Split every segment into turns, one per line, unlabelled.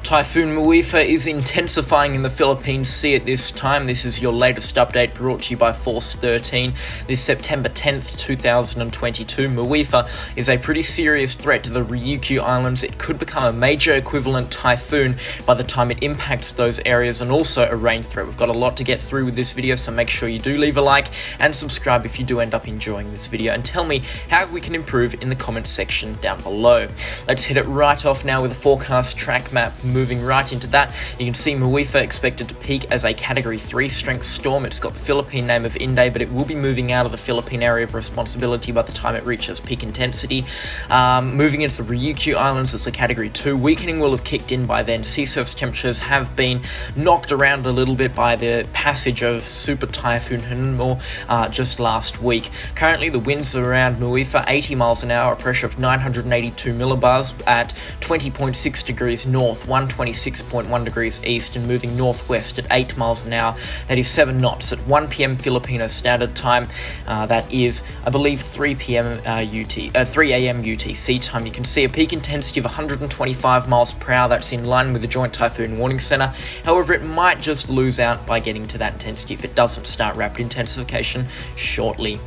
Typhoon Muifa is intensifying in the Philippines Sea at this time. This is your latest update brought to you by Force 13. This September 10th, 2022. Muifa is a pretty serious threat to the Ryukyu Islands. It could become a major equivalent typhoon by the time it impacts those areas, and also a rain threat. We've got a lot to get through with this video, so make sure you do leave a like and subscribe if you do end up enjoying this video, and tell me how we can improve in the comments section down below. Let's hit it right off now with a forecast track map. Moving right into that, you can see Uefa expected to peak as a Category 3 strength storm. It's got the Philippine name of Inday, but it will be moving out of the Philippine area of responsibility by the time it reaches peak intensity. Moving into the Ryukyu Islands, it's a Category 2. Weakening will have kicked in by then. Sea surface temperatures have been knocked around a little bit by the passage of Super Typhoon Muifa just last week. Currently, the winds are around Uefa 80 miles an hour, a pressure of 982 millibars at 20.6 degrees north, 126.1 degrees east, and moving northwest at 8 miles an hour. That is 7 knots at 1 p.m. Filipino Standard Time. That is, I believe, 3 a.m. UTC time. You can see a peak intensity of 125 miles per hour. That's in line with the Joint Typhoon Warning Center. However, it might just lose out by getting to that intensity if it doesn't start rapid intensification shortly.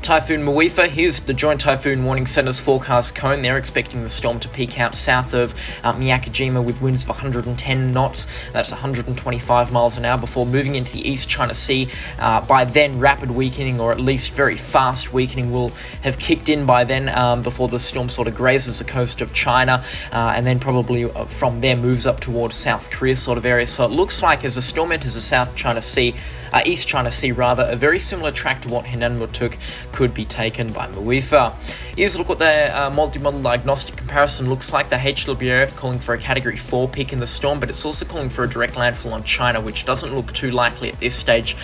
Typhoon Muifa, here's the Joint Typhoon Warning Center's forecast cone. They're expecting the storm to peak out south of Miyakojima with winds of 110 knots. That's 125 miles an hour before moving into the East China Sea. By then, rapid weakening, or at least very fast weakening, will have kicked in by then before the storm sort of grazes the coast of China, and then probably from there moves up towards South Korea sort of area. So it looks like as the storm enters the South China Sea, East China Sea rather, a very similar track to what Henan took could be taken by Uefa. Here's a look what the multi-model diagnostic comparison looks like. The HWRF calling for a Category 4 peak in the storm, but it's also calling for a direct landfall on China, which doesn't look too likely at this stage.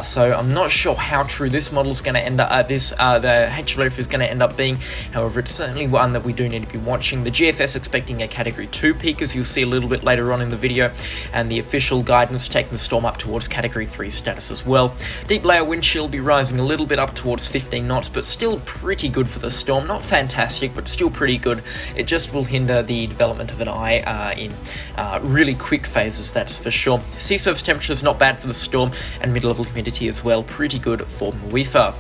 So I'm not sure how true this model is going to end up. The HWRF is going to end up being. However, it's certainly one that we do need to be watching. The GFS expecting a Category 2 peak, as you'll see a little bit later on in the video, and the official guidance taking the storm up towards Category 3 status as well. Deep layer wind chill will be rising a little bit up towards 15 knots, but still pretty good for the storm. Not fantastic, but still pretty good. It just will hinder the development of an eye in really quick phases, that's for sure. Sea surface temperature is not bad for the storm, and mid-level humidity as well, pretty good for Uefa.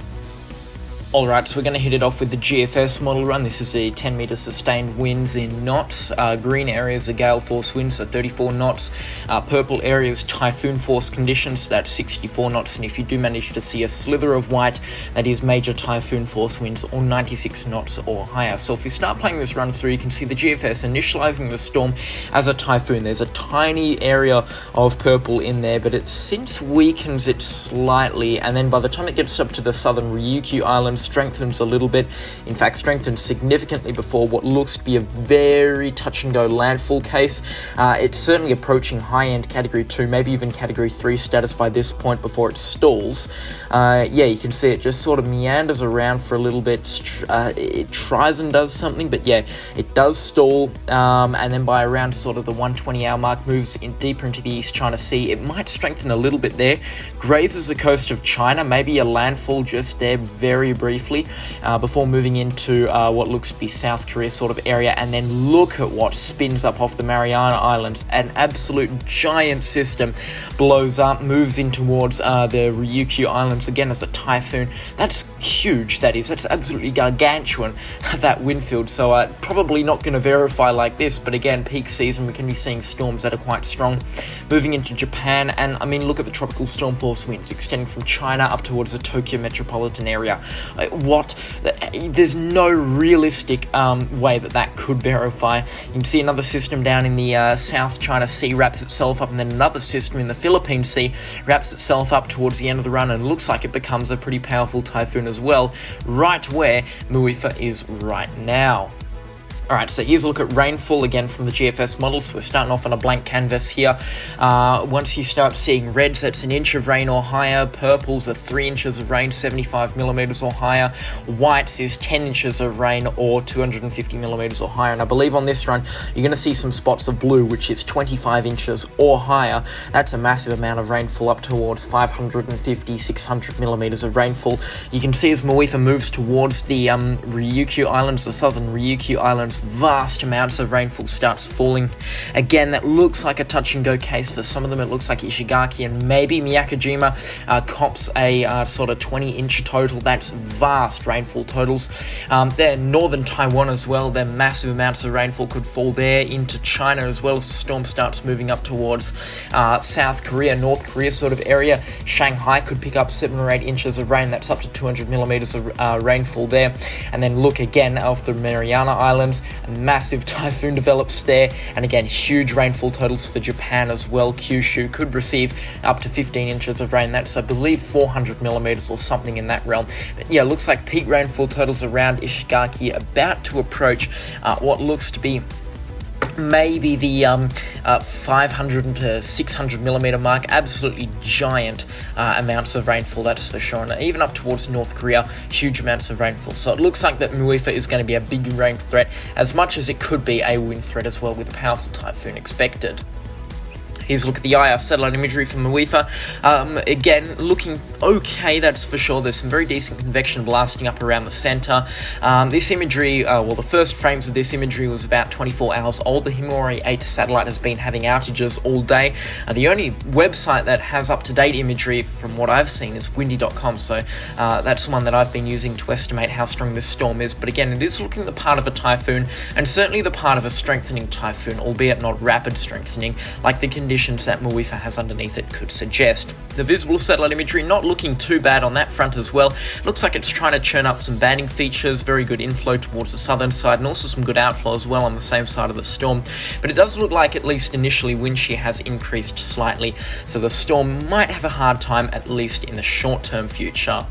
Alright, so we're going to hit it off with the Gfs Model Run. This is the 10 meter sustained winds in knots. Green areas are gale force winds, so 34 knots. Purple areas, typhoon force conditions, that's 64 knots. And if you do manage to see a slither of white, that is major typhoon force winds, or 96 knots or higher. So if you start playing this run through, you can see the GFS initializing the storm as a typhoon. There's a tiny area of purple in there, but it since weakens it slightly, and then by the time it gets up to the southern Ryukyu Islands, strengthens a little bit. In fact, strengthens significantly before what looks to be a very touch and go landfall case. It's certainly approaching high-end Category 2, maybe even Category 3 status by this point before it stalls. Yeah, you can see it just sort of meanders around for a little bit. It tries and does something, but yeah, it does stall, and then by around sort of the 120-hour mark moves in deeper into the East China Sea. It might strengthen a little bit there, grazes the coast of China, maybe a landfall just there very briefly, before moving into what looks to be South Korea sort of area. And then look at what spins up off the Mariana Islands. An absolute giant system blows up, moves in towards the Ryukyu Islands again as a typhoon. That's huge, that is. That's absolutely gargantuan, that wind field. So probably not going to verify like this, but again, peak season, we can be seeing storms that are quite strong. Moving into Japan, and I mean, look at the tropical storm force winds extending from China up towards the Tokyo metropolitan area. There's no realistic way that could verify. You can see another system down in the South China Sea wraps itself up, and then another system in the Philippines Sea wraps itself up towards the end of the run, and it looks like it becomes a pretty powerful typhoon as well, right where Muifa is right now. Alright, so here's a look at rainfall again from the GFS model. So we're starting off on a blank canvas here. Once you start seeing reds, that's an inch of rain or higher. Purples are 3 inches of rain, 75 millimeters or higher. Whites is 10 inches of rain or 250 millimeters or higher. And I believe on this run, you're going to see some spots of blue, which is 25 inches or higher. That's a massive amount of rainfall, up towards 550, 600 millimeters of rainfall. You can see as Uefa moves towards the Ryukyu Islands, the southern Ryukyu Islands, just vast amounts of rainfall starts falling. Again, that looks like a touch and go case. For some of them, it looks like Ishigaki and maybe Miyakojima cops a sort of 20-inch total. That's vast rainfall totals. There, northern Taiwan as well, there massive amounts of rainfall could fall there into China as well as the storm starts moving up towards South Korea, North Korea sort of area. Shanghai could pick up 7 or 8 inches of rain. That's up to 200 millimeters of rainfall there. And then look again off the Mariana Islands, a massive typhoon develops there, and again huge rainfall totals for Japan as well. Kyushu could receive up to 15 inches of rain. That's, I believe, 400 millimeters or something in that realm. But yeah, looks like peak rainfall totals around Ishigaki about to approach what looks to be maybe the 500 to 600 millimeter mark. Absolutely giant amounts of rainfall, that's for sure. And even up towards North Korea, huge amounts of rainfall. So it looks like that Muifa is going to be a big rain threat, as much as it could be a wind threat as well, with a powerful typhoon expected. Here's a look at the IR satellite imagery from Uefa. Again, looking okay, that's for sure. There's some very decent convection blasting up around the center. This imagery, well, the first frames of this imagery was about 24 hours old. The Himawari 8 satellite has been having outages all day. The only website that has up-to-date imagery, from what I've seen, is windy.com, so that's the one that I've been using to estimate how strong this storm is. But again, it is looking the part of a typhoon, and certainly the part of a strengthening typhoon, albeit not rapid strengthening, like the conditions that Muifa has underneath it could suggest. The visible satellite imagery not looking too bad on that front as well. Looks like it's trying to churn up some banding features, very good inflow towards the southern side, and also some good outflow as well on the same side of the storm. But it does look like, at least initially, wind shear has increased slightly, so the storm might have a hard time, at least in the short-term future.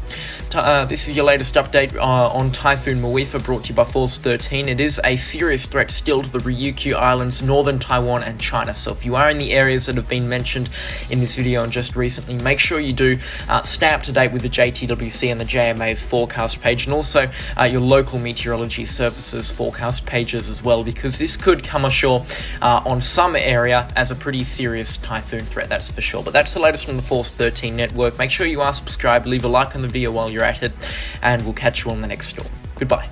This is your latest update on Typhoon Muifa, brought to you by Force 13. It is a serious threat still to the Ryukyu Islands, northern Taiwan and China, so if you are in the areas that have been mentioned in this video and just recently, make sure you do stay up to date with the JTWC and the JMA's forecast page, and also your local meteorology services forecast pages as well, because this could come ashore on some area as a pretty serious typhoon threat, that's for sure. But that's the latest from the Force 13 network. Make sure you are subscribed, leave a like on the video while you're at it, and we'll catch you on the next storm. Goodbye.